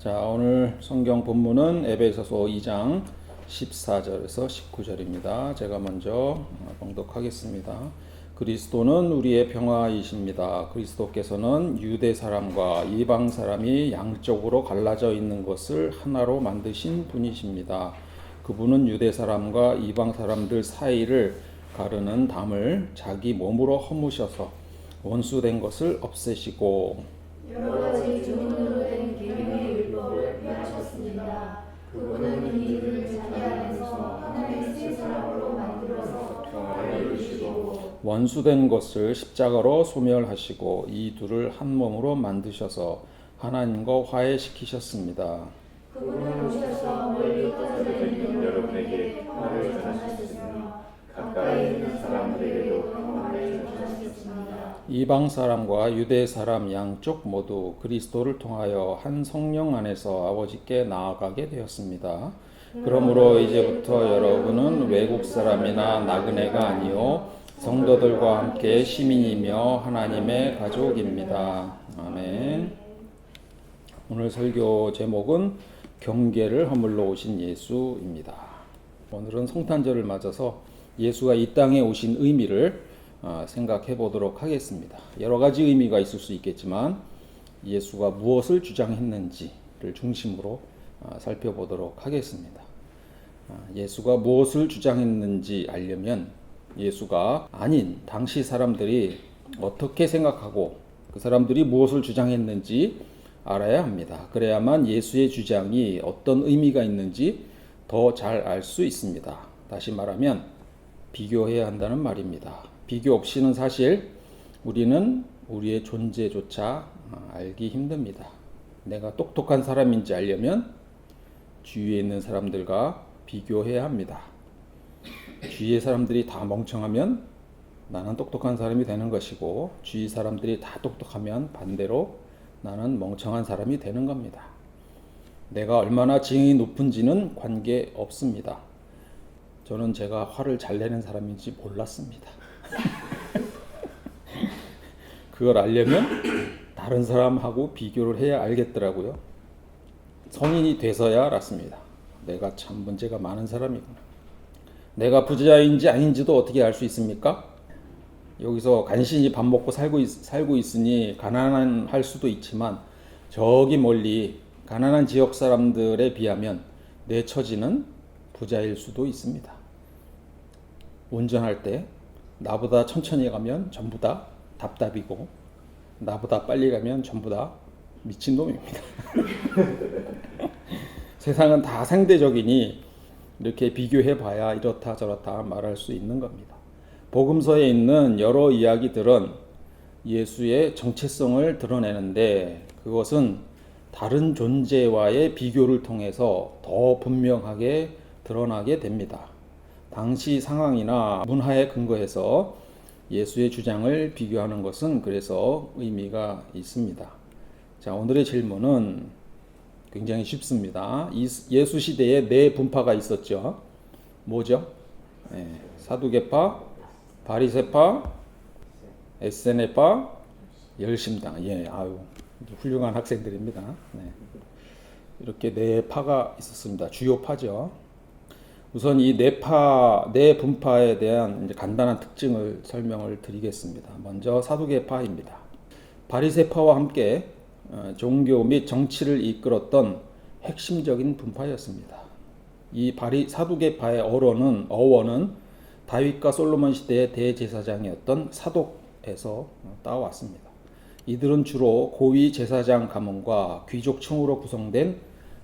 자, 오늘 성경 본문은 에베소서 2장 14절에서 19절입니다. 제가 먼저 봉독하겠습니다. 그리스도는 우리의 평화이십니다. 그리스도께서는 유대 사람과 이방 사람이 양쪽으로 갈라져 있는 것을 하나로 만드신 분이십니다. 그분은 유대 사람과 이방 사람들 사이를 가르는 담을 자기 몸으로 허무셔서 원수된 것을 없애시고 여러 가지 주문으로 된 계명의 율법을 폐하셨습니다. 그분은 이들을 자기 안에서 하나님의 새 사람으로 만들어서 평화를 이루시고 원수된 것을 십자가로 소멸하시고 이 둘을 한 몸으로 만드셔서 하나님과 화해시키셨습니다. 그분은 오셔서 멀리 떨어져 있는 여러분에게 평화를 전하셨으며 가까이 있는 사람들에게도 평화를 전하셨습니다. 이방 사람과 유대 사람 양쪽 모두 그리스도를 통하여 한 성령 안에서 아버지께 나아가게 되었습니다. 그러므로 이제부터 여러분은 외국 사람이나 나그네가 아니요 성도들과 함께 시민이며 하나님의 가족입니다. 아멘. 오늘 설교 제목은 경계를 허물러 오신 예수입니다. 오늘은 성탄절을 맞아서 예수가 이 땅에 오신 의미를 생각해 보도록 하겠습니다. 여러 가지 의미가 있을 수 있겠지만 예수가 무엇을 주장했는지를 중심으로 살펴보도록 하겠습니다. 예수가 무엇을 주장했는지 알려면 예수가 아닌 당시 사람들이 어떻게 생각하고 그 사람들이 무엇을 주장했는지 알아야 합니다. 그래야만 예수의 주장이 어떤 의미가 있는지 더 잘 알 수 있습니다. 다시 말하면 비교해야 한다는 말입니다. 비교 없이는 사실 우리는 우리의 존재조차 알기 힘듭니다. 내가 똑똑한 사람인지 알려면 주위에 있는 사람들과 비교해야 합니다. 주위의 사람들이 다 멍청하면 나는 똑똑한 사람이 되는 것이고 주위 사람들이 다 똑똑하면 반대로 나는 멍청한 사람이 되는 겁니다. 내가 얼마나 지능이 높은지는 관계 없습니다. 저는 제가 화를 잘 내는 사람인지 몰랐습니다. 그걸 알려면 다른 사람하고 비교를 해야 알겠더라고요. 성인이 돼서야 알았습니다. 내가 참 문제가 많은 사람이구나. 내가 부자인지 아닌지도 어떻게 알 수 있습니까? 여기서 간신히 밥 먹고 살고 있으니 가난할 수도 있지만 저기 멀리 가난한 지역 사람들에 비하면 내 처지는 부자일 수도 있습니다. 운전할 때 나보다 천천히 가면 전부 다 답답이고 나보다 빨리 가면 전부 다 미친놈입니다. 세상은 다 상대적이니 이렇게 비교해봐야 이렇다 저렇다 말할 수 있는 겁니다. 복음서에 있는 여러 이야기들은 예수의 정체성을 드러내는데 그것은 다른 존재와의 비교를 통해서 더 분명하게 드러나게 됩니다. 당시 상황이나 문화에 근거해서 예수의 주장을 비교하는 것은 그래서 의미가 있습니다. 자, 오늘의 질문은 굉장히 쉽습니다. 예수 시대에 네 분파가 있었죠. 뭐죠? 사두개파, 바리새파, 에세네파, 열심당. 훌륭한 학생들입니다. 이렇게 네 파가 있었습니다. 주요 파죠. 우선 이 네 분파에 대한 간단한 특징을 설명을 드리겠습니다. 먼저 사두개파입니다. 바리새파와 함께 종교 및 정치를 이끌었던 핵심적인 분파였습니다. 이 사두개파의 어원은 다윗과 솔로몬 시대의 대제사장이었던 사독에서 따왔습니다. 이들은 주로 고위 제사장 가문과 귀족층으로 구성된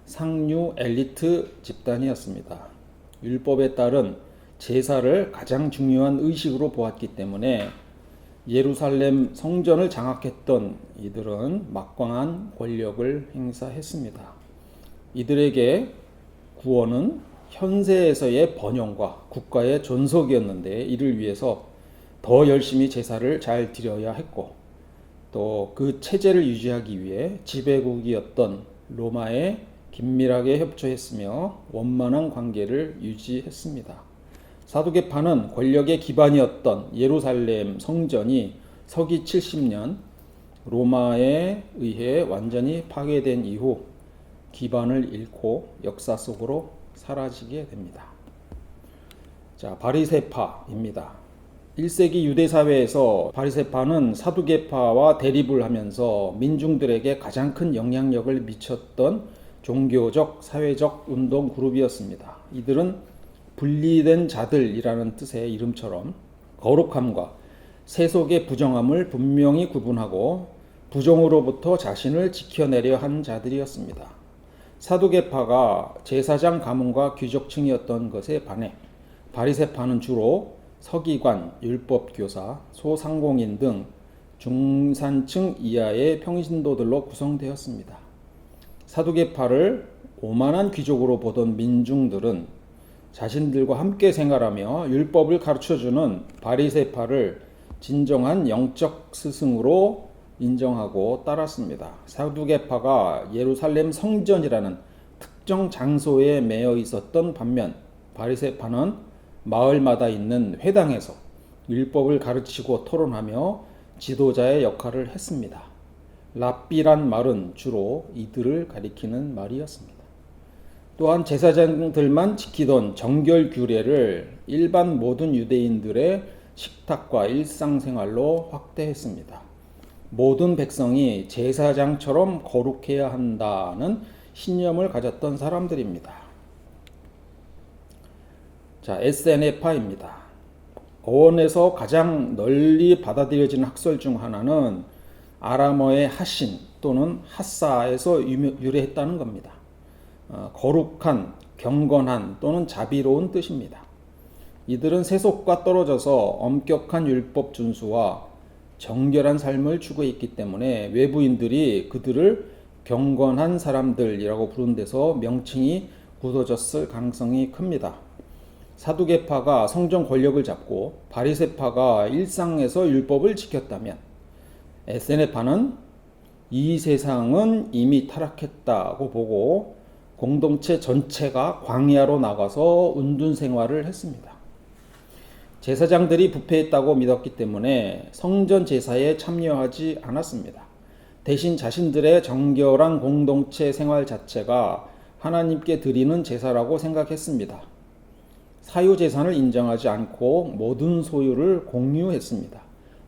상류 엘리트 집단이었습니다. 율법에 따른 제사를 가장 중요한 의식으로 보았기 때문에 예루살렘 성전을 장악했던 이들은 막강한 권력을 행사했습니다. 이들에게 구원은 현세에서의 번영과 국가의 존속이었는데 이를 위해서 더 열심히 제사를 잘 드려야 했고 또 그 체제를 유지하기 위해 지배국이었던 로마에 긴밀하게 협조했으며 원만한 관계를 유지했습니다. 사두개파는 권력의 기반이었던 예루살렘 성전이 서기 70년 로마에 의해 완전히 파괴된 이후 기반을 잃고 역사 속으로 사라지게 됩니다. 자, 바리새파입니다. 1세기 유대 사회에서 바리새파는 사두개파와 대립을 하면서 민중들에게 가장 큰 영향력을 미쳤던 종교적, 사회적 운동 그룹이었습니다. 이들은 분리된 자들이라는 뜻의 이름처럼 거룩함과 세속의 부정함을 분명히 구분하고 부정으로부터 자신을 지켜내려 한 자들이었습니다. 사두개파가 제사장 가문과 귀족층이었던 것에 반해 바리새파는 주로 서기관, 율법교사, 소상공인 등 중산층 이하의 평신도들로 구성되었습니다. 사두개파를 오만한 귀족으로 보던 민중들은 자신들과 함께 생활하며 율법을 가르쳐주는 바리새파를 진정한 영적 스승으로 인정하고 따랐습니다. 사두개파가 예루살렘 성전이라는 특정 장소에 매여 있었던 반면 바리새파는 마을마다 있는 회당에서 율법을 가르치고 토론하며 지도자의 역할을 했습니다. 랍비란 말은 주로 이들을 가리키는 말이었습니다. 또한 제사장들만 지키던 정결 규례를 일반 모든 유대인들의 식탁과 일상생활로 확대했습니다. 모든 백성이 제사장처럼 거룩해야 한다는 신념을 가졌던 사람들입니다. 자, 에세네파입니다. 어원에서 가장 널리 받아들여지는 학설 중 하나는 아람어의 하신 또는 하사에서 유래했다는 겁니다. 거룩한, 경건한 또는 자비로운 뜻입니다. 이들은 세속과 떨어져서 엄격한 율법 준수와 정결한 삶을 추구했기 때문에 외부인들이 그들을 경건한 사람들이라고 부른 데서 명칭이 굳어졌을 가능성이 큽니다. 사두개파가 성전 권력을 잡고 바리새파가 일상에서 율법을 지켰다면 에세네파는 이 세상은 이미 타락했다고 보고 공동체 전체가 광야로 나가서 운둔 생활을 했습니다. 제사장들이 부패했다고 믿었기 때문에 성전 제사에 참여하지 않았습니다. 대신 자신들의 정결한 공동체 생활 자체가 하나님께 드리는 제사라고 생각했습니다. 사유재산을 인정하지 않고 모든 소유를 공유했습니다.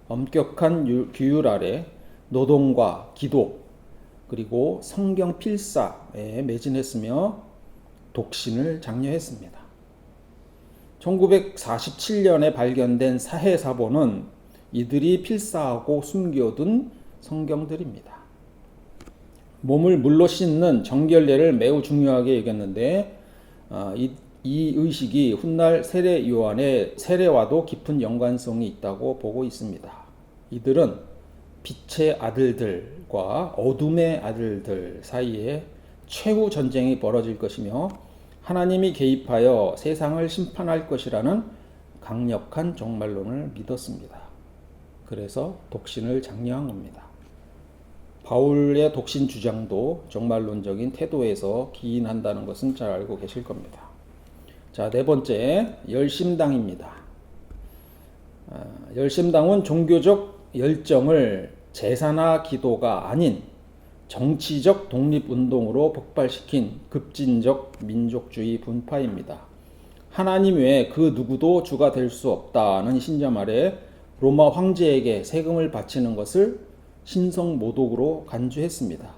엄격한 규율 아래 노동과 기도 그리고 성경 필사에 매진했으며 독신을 장려했습니다. 1947년에 발견된 사해사본은 이들이 필사하고 숨겨둔 성경들입니다. 몸을 물로 씻는 정결례를 매우 중요하게 여겼는데 이 의식이 훗날 세례 요한의 세례와도 깊은 연관성이 있다고 보고 있습니다. 이들은 빛의 아들들과 어둠의 아들들 사이에 최후 전쟁이 벌어질 것이며 하나님이 개입하여 세상을 심판할 것이라는 강력한 종말론을 믿었습니다. 그래서 독신을 장려한 겁니다. 바울의 독신 주장도 종말론적인 태도에서 기인한다는 것은 잘 알고 계실 겁니다. 자, 네 번째, 열심당입니다. 열심당은 종교적 열정을 제사나 기도가 아닌 정치적 독립운동으로 폭발시킨 급진적 민족주의 분파입니다. 하나님 외에 그 누구도 주가 될 수 없다는 신념 아래 로마 황제에게 세금을 바치는 것을 신성모독으로 간주했습니다.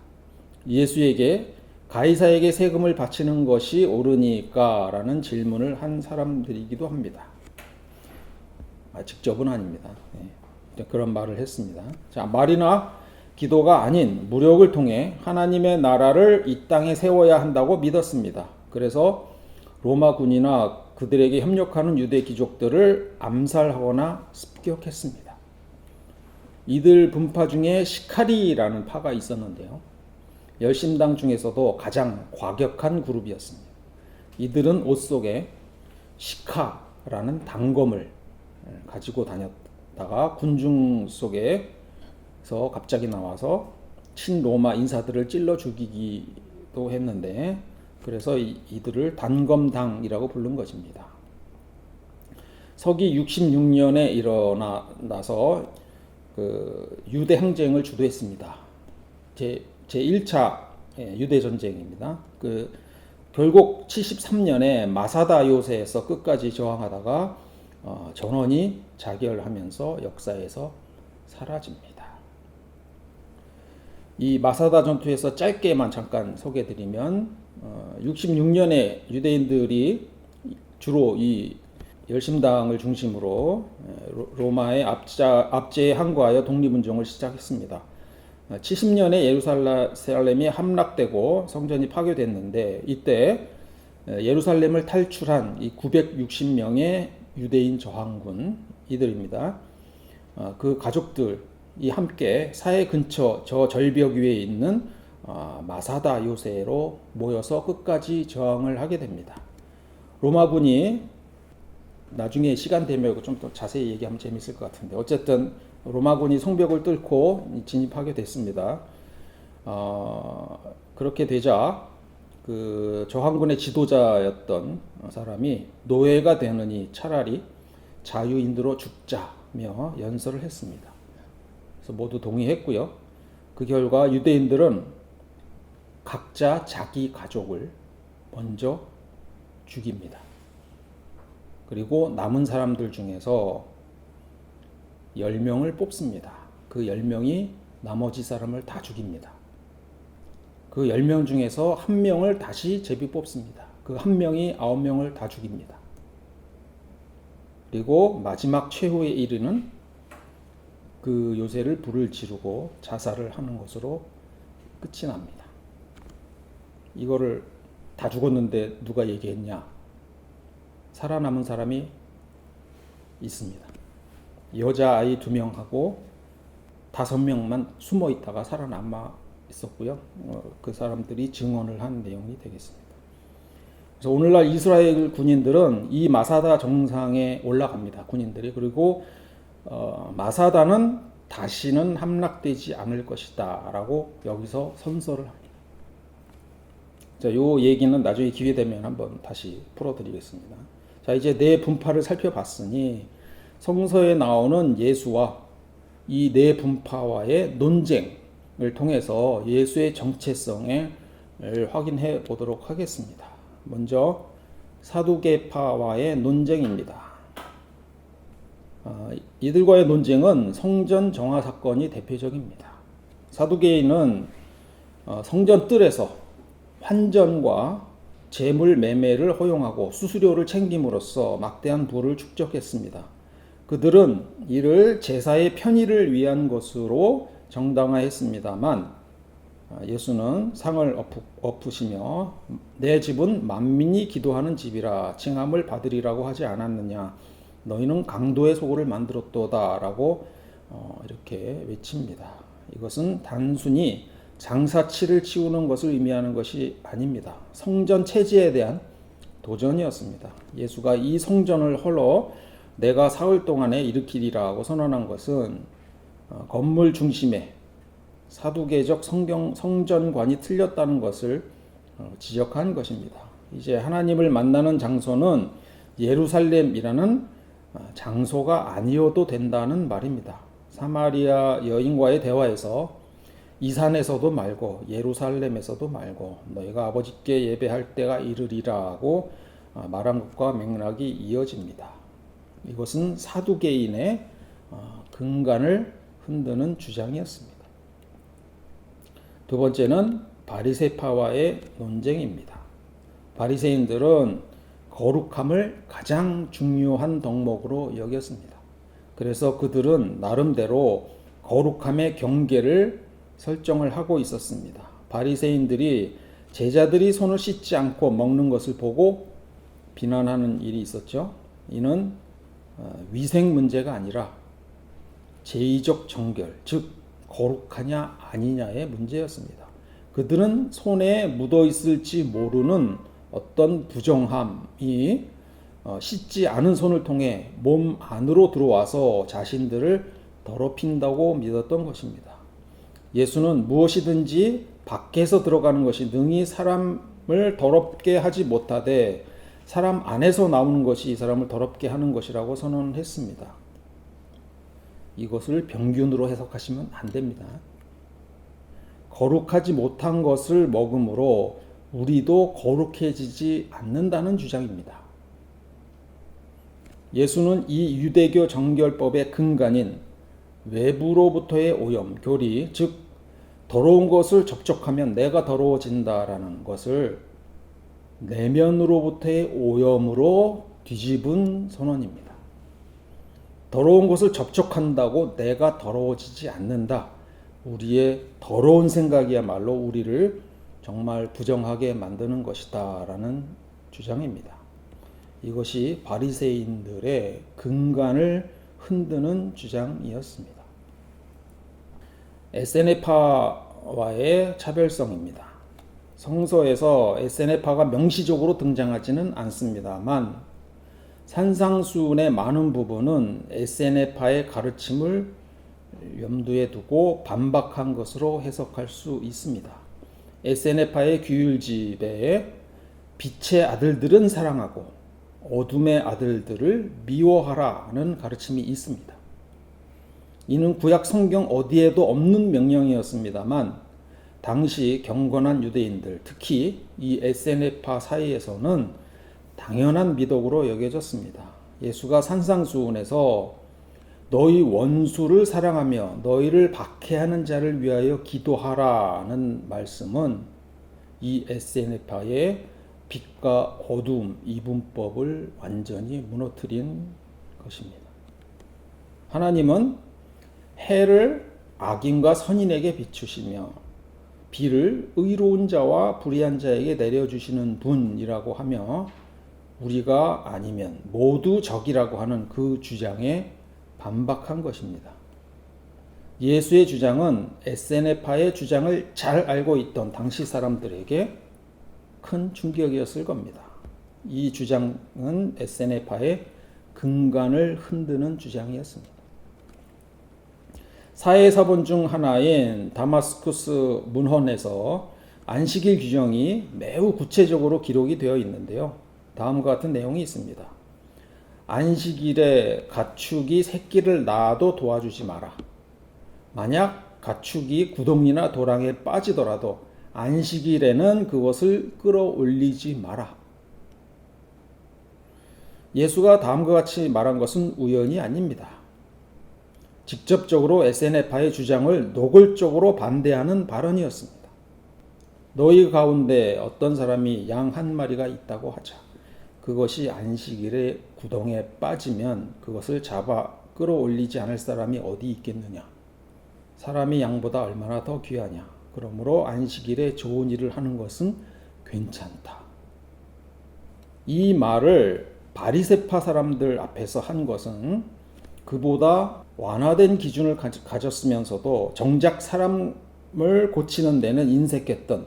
예수에게 가이사에게 세금을 바치는 것이 옳으니까? 라는 질문을 한 사람들이기도 합니다. 직접은 아닙니다. 그런 말을 했습니다. 자, 말이나 기도가 아닌 무력을 통해 하나님의 나라를 이 땅에 세워야 한다고 믿었습니다. 그래서 로마 군이나 그들에게 협력하는 유대 귀족들을 암살하거나 습격했습니다. 이들 분파 중에 시카리라는 파가 있었는데요. 열심당 중에서도 가장 과격한 그룹이었습니다. 이들은 옷 속에 시카라는 단검을 가지고 다녔다가 군중 속에서 갑자기 나와서 친로마 인사들을 찔러 죽이기도 했는데 그래서 이들을 단검당이라고 부른 것입니다. 서기 66년에 일어나서 유대 항쟁을 주도했습니다. 제1차 유대 전쟁입니다. 결국 73년에 마사다 요새에서 끝까지 저항하다가 전원이 자결하면서 역사에서 사라집니다. 이 마사다 전투에서 짧게만 잠깐 소개드리면 66년에 유대인들이 주로 이 열심당을 중심으로 로마의 압제에 항거하여 독립운동을 시작했습니다. 70년에 예루살렘이 함락되고 성전이 파괴됐는데 이때 예루살렘을 탈출한 이 960명의 유대인 저항군 이들입니다. 그 가족들이 함께 사해 근처 저 절벽 위에 있는 마사다 요새로 모여서 끝까지 저항을 하게 됩니다. 로마군이 나중에 시간 되면 좀 더 자세히 얘기하면 재밌을 것 같은데 어쨌든 로마군이 성벽을 뚫고 진입하게 됐습니다. 그렇게 되자 그 저항군의 지도자였던 사람이 노예가 되느니 차라리 자유인으로 죽자며 연설을 했습니다. 그래서 모두 동의했고요. 그 결과 유대인들은 각자 자기 가족을 먼저 죽입니다. 그리고 남은 사람들 중에서 10명을 뽑습니다. 그 10명이 나머지 사람을 다 죽입니다. 그 10명 중에서 1명을 다시 제비 뽑습니다. 그 1명이 9명을 다 죽입니다. 그리고 마지막 최후에 이르는 그 요새를 불을 지르고 자살을 하는 것으로 끝이 납니다. 이거를 다 죽었는데 누가 얘기했냐? 살아남은 사람이 있습니다. 여자아이 2명하고 5명만 숨어 있다가 살아남아 있었고요. 그 사람들이 증언을 한 내용이 되겠습니다. 그래서 오늘날 이스라엘 군인들은 이 마사다 정상에 올라갑니다. 군인들이. 그리고 마사다는 다시는 함락되지 않을 것이다 라고 여기서 선서를 합니다. 자, 요 얘기는 나중에 기회 되면 한번 다시 풀어드리겠습니다. 자, 이제 네 분파를 살펴봤으니 성서에 나오는 예수와 이 네 분파와의 논쟁을 통해서 예수의 정체성을 확인해 보도록 하겠습니다. 먼저 사두개파와의 논쟁입니다. 이들과의 논쟁은 성전 정화 사건이 대표적입니다. 사두개인은 성전 뜰에서 환전과 재물 매매를 허용하고 수수료를 챙김으로써 막대한 부를 축적했습니다. 그들은 이를 제사의 편의를 위한 것으로 정당화했습니다만 예수는 상을 엎으시며 내 집은 만민이 기도하는 집이라 칭함을 받으리라고 하지 않았느냐. 너희는 강도의 소굴을 만들었도다 라고 이렇게 외칩니다. 이것은 단순히 장사치를 치우는 것을 의미하는 것이 아닙니다. 성전 체제에 대한 도전이었습니다. 예수가 이 성전을 헐어 내가 사흘 동안에 일으키리라고 선언한 것은 건물 중심의 사두개적 성전관이 틀렸다는 것을 지적한 것입니다. 이제 하나님을 만나는 장소는 예루살렘이라는 장소가 아니어도 된다는 말입니다. 사마리아 여인과의 대화에서 이 산에서도 말고 예루살렘에서도 말고 너희가 아버지께 예배할 때가 이르리라고 말한 것과 맥락이 이어집니다. 이것은 사두개인의 근간을 흔드는 주장이었습니다. 두 번째는 바리새파와의 논쟁입니다. 바리새인들은 거룩함을 가장 중요한 덕목으로 여겼습니다. 그래서 그들은 나름대로 거룩함의 경계를 설정을 하고 있었습니다. 바리새인들이 제자들이 손을 씻지 않고 먹는 것을 보고 비난하는 일이 있었죠. 이는 위생 문제가 아니라 제의적 정결, 즉 거룩하냐 아니냐의 문제였습니다. 그들은 손에 묻어 있을지 모르는 어떤 부정함이 씻지 않은 손을 통해 몸 안으로 들어와서 자신들을 더럽힌다고 믿었던 것입니다. 예수는 무엇이든지 밖에서 들어가는 것이 능히 사람을 더럽게 하지 못하되 사람 안에서 나오는 것이 이 사람을 더럽게 하는 것이라고 선언했습니다. 이것을 병균으로 해석하시면 안 됩니다. 거룩하지 못한 것을 먹음으로 우리도 거룩해지지 않는다는 주장입니다. 예수는 이 유대교 정결법의 근간인 외부로부터의 오염, 교리, 즉 더러운 것을 접촉하면 내가 더러워진다라는 것을 내면으로부터의 오염으로 뒤집은 선언입니다. 더러운 것을 접촉한다고 내가 더러워지지 않는다. 우리의 더러운 생각이야말로 우리를 정말 부정하게 만드는 것이다 라는 주장입니다. 이것이 바리새인들의 근간을 흔드는 주장이었습니다. 에세네파와의 차별성입니다. 성서에서 에세네파가 명시적으로 등장하지는 않습니다만 산상수훈의 많은 부분은 에세네파의 가르침을 염두에 두고 반박한 것으로 해석할 수 있습니다. 에세네파의 규율집에 빛의 아들들은 사랑하고 어둠의 아들들을 미워하라는 가르침이 있습니다. 이는 구약 성경 어디에도 없는 명령이었습니다만 당시 경건한 유대인들, 특히 이 에세네파 사이에서는 당연한 미덕으로 여겨졌습니다. 예수가 산상수훈에서 너희 원수를 사랑하며 너희를 박해하는 자를 위하여 기도하라는 말씀은 이 에세네파의 빛과 어둠 이분법을 완전히 무너뜨린 것입니다. 하나님은 해를 악인과 선인에게 비추시며 비를 의로운 자와 불의한 자에게 내려주시는 분이라고 하며 우리가 아니면 모두 적이라고 하는 그 주장에 반박한 것입니다. 예수의 주장은 에세네파의 주장을 잘 알고 있던 당시 사람들에게 큰 충격이었을 겁니다. 이 주장은 에세네파의 근간을 흔드는 주장이었습니다. 사해사본 중 하나인 다마스쿠스 문헌에서 안식일 규정이 매우 구체적으로 기록이 되어 있는데요. 다음과 같은 내용이 있습니다. 안식일에 가축이 새끼를 낳아도 도와주지 마라. 만약 가축이 구덩이나 도랑에 빠지더라도 안식일에는 그것을 끌어올리지 마라. 예수가 다음과 같이 말한 것은 우연이 아닙니다. 직접적으로 에세네파의 주장을 노골적으로 반대하는 발언이었습니다. 너희 가운데 어떤 사람이 양 한 마리가 있다고 하자. 그것이 안식일에 구덩이에 빠지면 그것을 잡아 끌어올리지 않을 사람이 어디 있겠느냐. 사람이 양보다 얼마나 더 귀하냐. 그러므로 안식일에 좋은 일을 하는 것은 괜찮다. 이 말을 바리새파 사람들 앞에서 한 것은 그보다 완화된 기준을 가졌으면서도 정작 사람을 고치는 데는 인색했던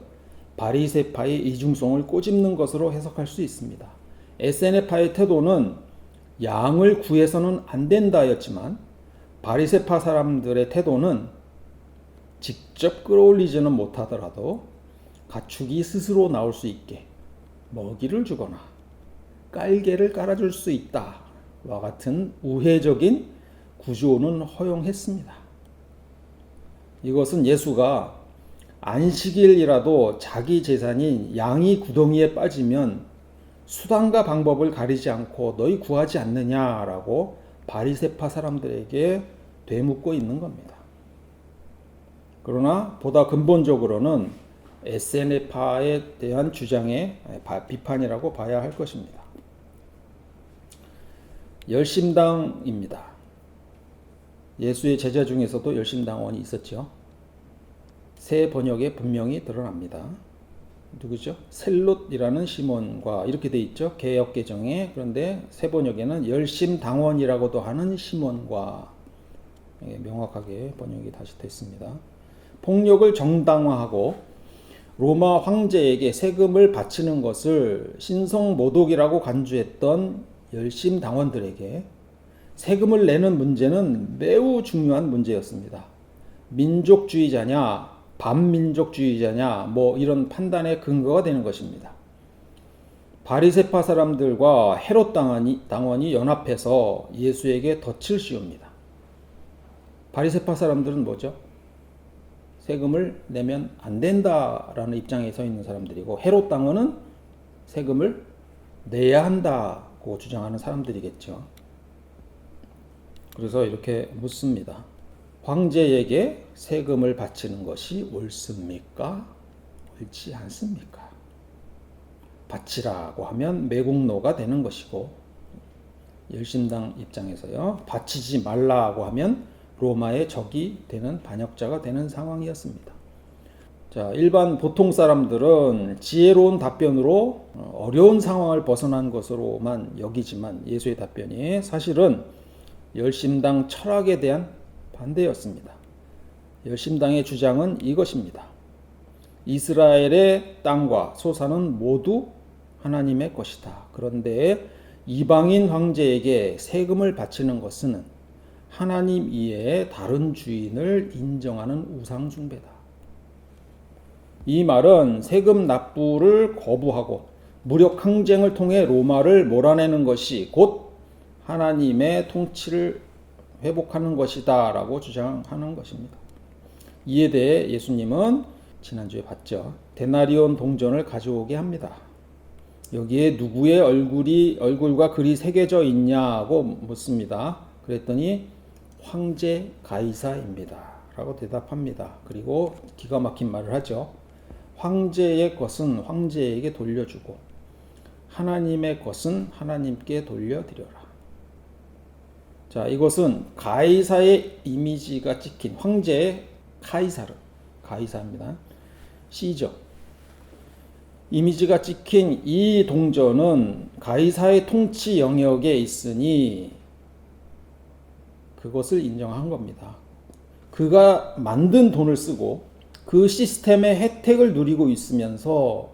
바리새파의 이중성을 꼬집는 것으로 해석할 수 있습니다. 에세네파의 태도는 양을 구해서는 안 된다였지만 바리새파 사람들의 태도는 직접 끌어올리지는 못하더라도 가축이 스스로 나올 수 있게 먹이를 주거나 깔개를 깔아줄 수 있다와 같은 우회적인 구조는 허용했습니다. 이것은 예수가 안식일이라도 자기 재산인 양이 구덩이에 빠지면 수단과 방법을 가리지 않고 너희 구하지 않느냐라고 바리새파 사람들에게 되묻고 있는 겁니다. 그러나 보다 근본적으로는 에세네파에 대한 주장의 비판이라고 봐야 할 것입니다. 열심당입니다. 예수의 제자 중에서도 열심당원이 있었죠. 새 번역에 분명히 드러납니다. 누구죠? 셀롯이라는 시몬과 이렇게 돼 있죠. 개역 개정에. 그런데 새 번역에는 열심당원이라고도 하는 시몬과 명확하게 번역이 다시 됐습니다. 폭력을 정당화하고 로마 황제에게 세금을 바치는 것을 신성모독이라고 간주했던 열심당원들에게 세금을 내는 문제는 매우 중요한 문제였습니다. 민족주의자냐 반민족주의자냐 이런 판단의 근거가 되는 것입니다. 바리새파 사람들과 헤롯 당원이 연합해서 예수에게 덫을 씌웁니다. 바리새파 사람들은 뭐죠? 세금을 내면 안 된다라는 입장에 서 있는 사람들이고, 헤롯 당원은 세금을 내야 한다고 주장하는 사람들이겠죠. 그래서 이렇게 묻습니다. 황제에게 세금을 바치는 것이 옳습니까? 옳지 않습니까? 바치라고 하면 매국노가 되는 것이고, 열심당 입장에서요, 바치지 말라고 하면 로마의 적이 되는, 반역자가 되는 상황이었습니다. 자, 일반 보통 사람들은 지혜로운 답변으로 어려운 상황을 벗어난 것으로만 여기지만, 예수의 답변이 사실은 열심당 철학에 대한 반대였습니다. 열심당의 주장은 이것입니다. 이스라엘의 땅과 소산은 모두 하나님의 것이다. 그런데 이방인 황제에게 세금을 바치는 것은 하나님 이외에 다른 주인을 인정하는 우상 숭배다. 이 말은 세금 납부를 거부하고 무력 항쟁을 통해 로마를 몰아내는 것이 곧 하나님의 통치를 회복하는 것이다 라고 주장하는 것입니다. 이에 대해 예수님은 지난주에 봤죠. 데나리온 동전을 가져오게 합니다. 여기에 누구의 얼굴과 글이 새겨져 있냐고 묻습니다. 그랬더니 황제 가이사입니다 라고 대답합니다. 그리고 기가 막힌 말을 하죠. 황제의 것은 황제에게 돌려주고 하나님의 것은 하나님께 돌려드려라. 자, 이것은 가이사의 이미지가 찍힌, 황제의 가이사입니다. 시저. 이미지가 찍힌 이 동전은 가이사의 통치 영역에 있으니 그것을 인정한 겁니다. 그가 만든 돈을 쓰고 그 시스템의 혜택을 누리고 있으면서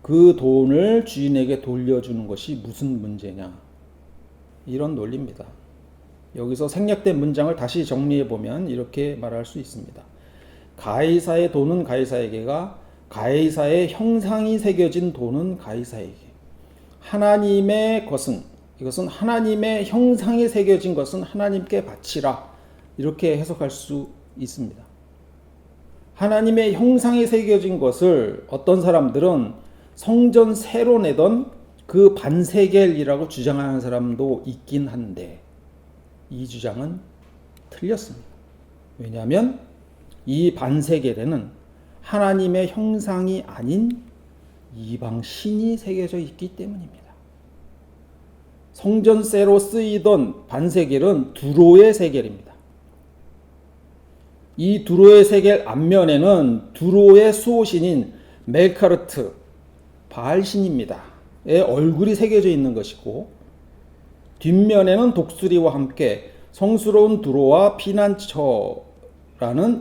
그 돈을 주인에게 돌려주는 것이 무슨 문제냐, 이런 논리입니다. 여기서 생략된 문장을 다시 정리해보면 이렇게 말할 수 있습니다. 가이사의 돈은 가이사에게가, 가이사의 형상이 새겨진 돈은 가이사에게, 하나님의 것은, 이것은 하나님의 형상이 새겨진 것은 하나님께 바치라, 이렇게 해석할 수 있습니다. 하나님의 형상이 새겨진 것을 어떤 사람들은 성전 새로 내던 그 반세겔이라고 주장하는 사람도 있긴 한데, 이 주장은 틀렸습니다. 왜냐하면 이 반세겔에는 하나님의 형상이 아닌 이방 신이 새겨져 있기 때문입니다. 성전세로 쓰이던 반세겔은 두로의 세겔입니다. 이 두로의 세겔 앞면에는 두로의 수호신인 멜카르트, 바알신입니다. 의 얼굴이 새겨져 있는 것이고, 뒷면에는 독수리와 함께 성스러운 두로와 피난처라는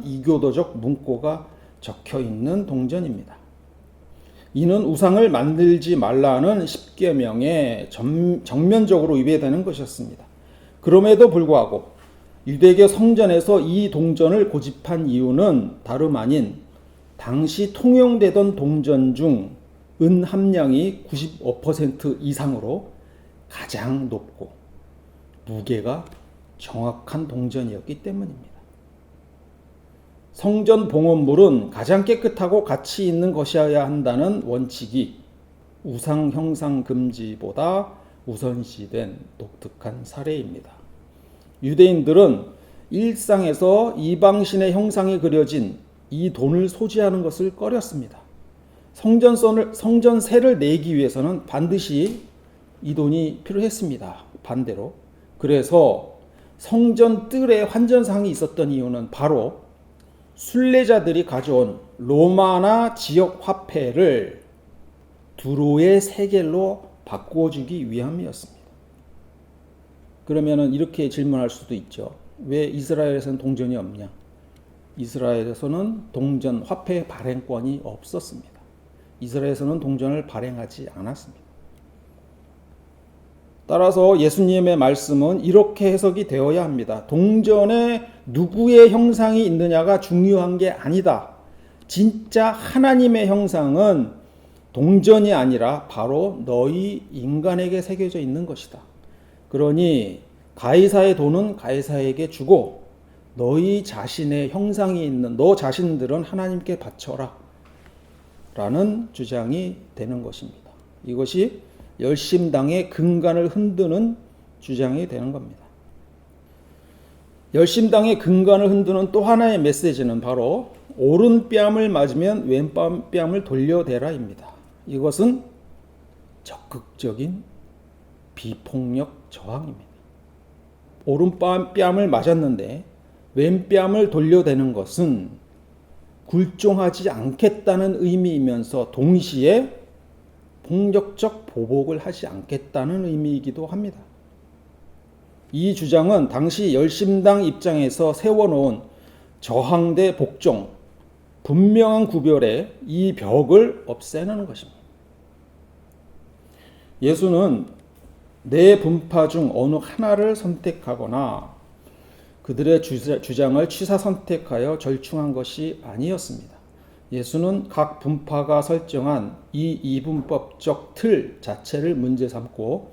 이교도적 문구가 적혀 있는 동전입니다. 이는 우상을 만들지 말라는 십계명에 정면적으로 위배되는 것이었습니다. 그럼에도 불구하고 유대교 성전에서 이 동전을 고집한 이유는 다름 아닌 당시 통용되던 동전 중 은 함량이 95% 이상으로 가장 높고 무게가 정확한 동전이었기 때문입니다. 성전 봉헌물은 가장 깨끗하고 가치 있는 것이어야 한다는 원칙이 우상 형상 금지보다 우선시된 독특한 사례입니다. 유대인들은 일상에서 이방신의 형상이 그려진 이 돈을 소지하는 것을 꺼렸습니다. 성전세를 내기 위해서는 반드시 이 돈이 필요했습니다. 반대로. 그래서 성전 뜰에 환전상이 있었던 이유는 바로 순례자들이 가져온 로마나 지역 화폐를 두로의 세겔로 바꿔주기 위함이었습니다. 그러면 이렇게 질문할 수도 있죠. 왜 이스라엘에서는 동전이 없냐? 이스라엘에서는 동전 화폐 발행권이 없었습니다. 이스라엘에서는 동전을 발행하지 않았습니다. 따라서 예수님의 말씀은 이렇게 해석이 되어야 합니다. 동전에 누구의 형상이 있느냐가 중요한 게 아니다. 진짜 하나님의 형상은 동전이 아니라 바로 너희 인간에게 새겨져 있는 것이다. 그러니 가이사의 돈은 가이사에게 주고 너희 자신의 형상이 있는 너 자신들은 하나님께 바쳐라 라는 주장이 되는 것입니다. 이것이 열심당의 근간을 흔드는 주장이 되는 겁니다. 열심당의 근간을 흔드는 또 하나의 메시지는 바로 오른뺨을 맞으면 왼뺨을 돌려대라입니다. 이것은 적극적인 비폭력 저항입니다. 오른뺨을 맞았는데 왼뺨을 돌려대는 것은 굴종하지 않겠다는 의미이면서 동시에 폭력적 보복을 하지 않겠다는 의미이기도 합니다. 이 주장은 당시 열심당 입장에서 세워놓은 저항 대 복종, 분명한 구별의 이 벽을 없애는 것입니다. 예수는 네 분파 중 어느 하나를 선택하거나 그들의 주장을 취사 선택하여 절충한 것이 아니었습니다. 예수는 각 분파가 설정한 이 이분법적 틀 자체를 문제 삼고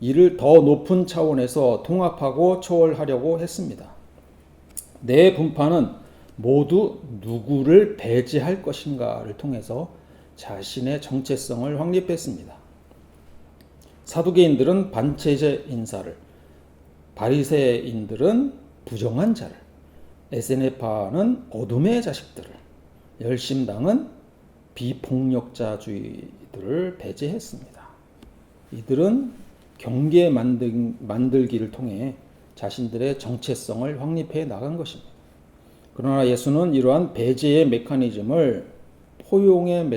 이를 더 높은 차원에서 통합하고 초월하려고 했습니다. 네 분파는 모두 누구를 배제할 것인가를 통해서 자신의 정체성을 확립했습니다. 사두개인들은 반체제 인사를, 바리새인들은 부정한 자를, 에세네파는 어둠의 자식들을, 열심당은 비폭력자주의들을 배제했습니다. 이들은 경계 만들기를 통해 자신들의 정체성을 확립해 나간 것입니다. 그러나 예수는 이러한 배제의 메커니즘을 포용의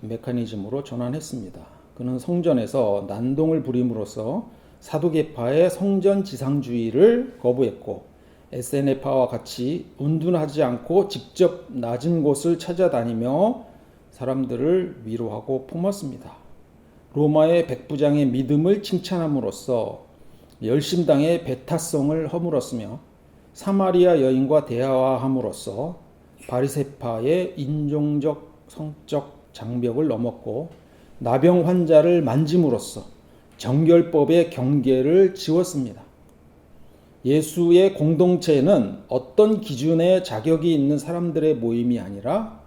메커니즘으로 전환했습니다. 그는 성전에서 난동을 부림으로써 사두개파의 성전지상주의를 거부했고 에세네파와 같이 운둔하지 않고 직접 낮은 곳을 찾아다니며 사람들을 위로하고 품었습니다. 로마의 백부장의 믿음을 칭찬함으로써 열심당의 배타성을 허물었으며 사마리아 여인과 대화함으로써 바리새파의 인종적 성적 장벽을 넘었고 나병 환자를 만짐으로써 정결법의 경계를 지웠습니다. 예수의 공동체는 어떤 기준의 자격이 있는 사람들의 모임이 아니라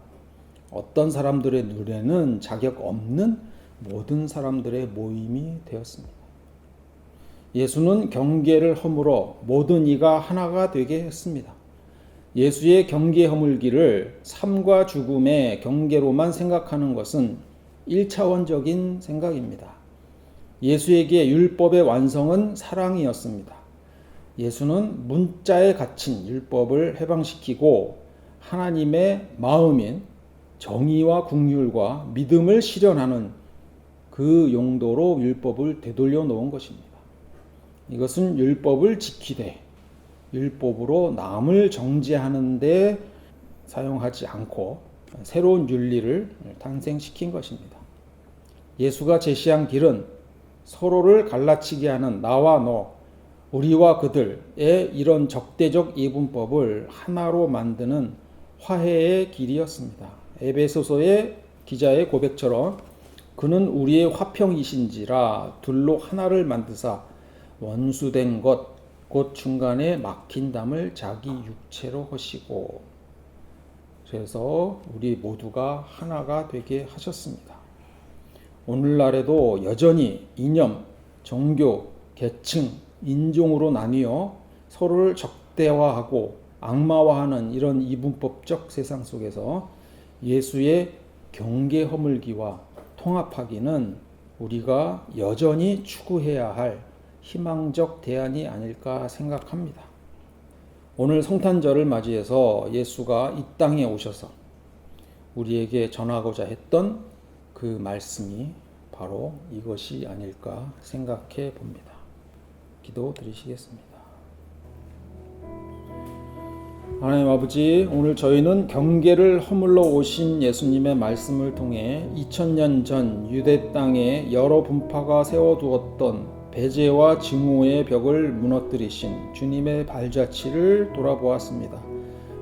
어떤 사람들의 눈에는 자격 없는 모든 사람들의 모임이 되었습니다. 예수는 경계를 허물어 모든 이가 하나가 되게 했습니다. 예수의 경계 허물기를 삶과 죽음의 경계로만 생각하는 것은 1차원적인 생각입니다. 예수에게 율법의 완성은 사랑이었습니다. 예수는 문자에 갇힌 율법을 해방시키고 하나님의 마음인 정의와 긍휼과 믿음을 실현하는 그 용도로 율법을 되돌려 놓은 것입니다. 이것은 율법을 지키되 율법으로 남을 정죄하는 데 사용하지 않고 새로운 윤리를 탄생시킨 것입니다. 예수가 제시한 길은 서로를 갈라치게 하는 나와 너, 우리와 그들의 이런 적대적 이분법을 하나로 만드는 화해의 길이었습니다. 에베소서의 기자의 고백처럼 그는 우리의 화평이신지라 둘로 하나를 만드사 원수된 것 곧 중간에 막힌 담을 자기 육체로 하시고 그래서 우리 모두가 하나가 되게 하셨습니다. 오늘날에도 여전히 이념, 종교, 계층, 인종으로 나뉘어 서로를 적대화하고 악마화하는 이런 이분법적 세상 속에서 예수의 경계 허물기와 통합하기는 우리가 여전히 추구해야 할 희망적 대안이 아닐까 생각합니다. 오늘 성탄절을 맞이해서 예수가 이 땅에 오셔서 우리에게 전하고자 했던 그 말씀이 바로 이것이 아닐까 생각해 봅니다. 기도 드리시겠습니다. 하나님 아버지, 오늘 저희는 경계를 허물러 오신 예수님의 말씀을 통해 2000년 전 유대 땅에 여러 분파가 세워두었던 배제와 증오의 벽을 무너뜨리신 주님의 발자취를 돌아보았습니다.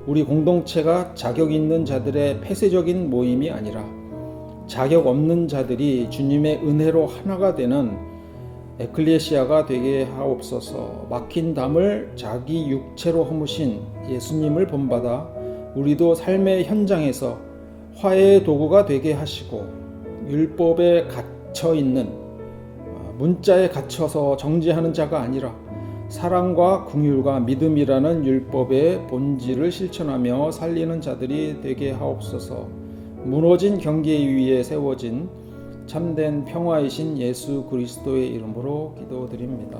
우리 공동체가 자격 있는 자들의 폐쇄적인 모임이 아니라 자격 없는 자들이 주님의 은혜로 하나가 되는 에클레시아가 되게 하옵소서. 막힌 담을 자기 육체로 허무신 예수님을 본받아 우리도 삶의 현장에서 화해의 도구가 되게 하시고 율법에 갇혀 있는 문자에 갇혀서 정죄하는 자가 아니라 사랑과 긍휼과 믿음이라는 율법의 본질을 실천하며 살리는 자들이 되게 하옵소서. 무너진 경계 위에 세워진 참된 평화이신 예수 그리스도의 이름으로 기도드립니다.